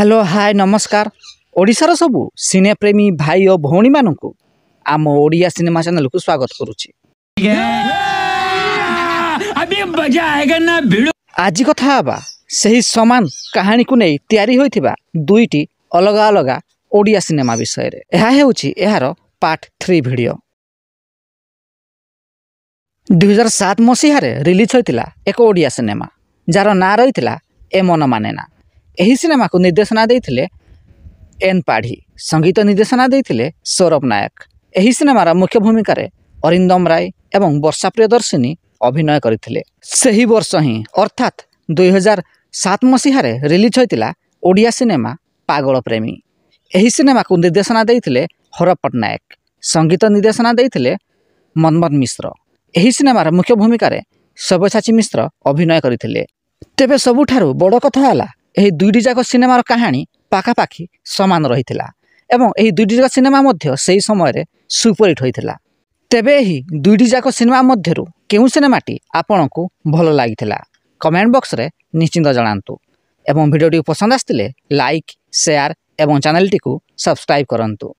Hello hi नमस्कार ओडिशार सबू सिने प्रेमी भाई और भौणी मानू आम ओडिया सिनेमा चैनल को स्वागत करुछि। आज कथा हबा सही समान कहानी को नहीं तैयारी होइथिबा दुईटी अलग अलग ओडिया सिनेमा विषय रे। एहा हेउछि एहार पार्ट 3 वीडियो। 2007 मसीह रिलीज होइतिला एक ओडिया सिनेमा जार ना रहितिला ए मन मानेना। एही सिनेमा को निर्देशना देइथिले एन पाढ़ी, संगीत निर्देशना देइथिले सौरभ नायक। एही सिनेमार मुख्य भूमिका रे अरिंदम राय एवं वर्षा प्रियदर्शिनी अभिनय करथिले। सही वर्ष ही अर्थात 2007 मसीह रिलीज होइतिला ओडिया सिनेमा पागल प्रेमी। एही सिनेमा को निर्देशना देइथिले हर पट्टनायक, संगीत निर्देशना देइथिले मनमोहन मिश्र। एही सिनेमार मुख्य भूमिका रे सब्यसाची मिश्र अभिनय करथिले। तेबे सबुठारु बड़ कथा हला एही दुईटी जाक सिनेमार कहानी पाखापाखि समान रहिथिला एवं एही दुईटी जाक सिनेमा मध्य सेही समय रे सुपरहिट होइथिला। तेबे एही दुईटी जाक सिनेमा मध्यरु केउ सिनेमाटी आपनकु भलो लागिथिला कमेंट बॉक्स रे निश्चिंत जणांतु एवं वीडियोटी पसंद आस्तिले लाइक शेयर एवं चैनल टी को सब्सक्राइब करंतु।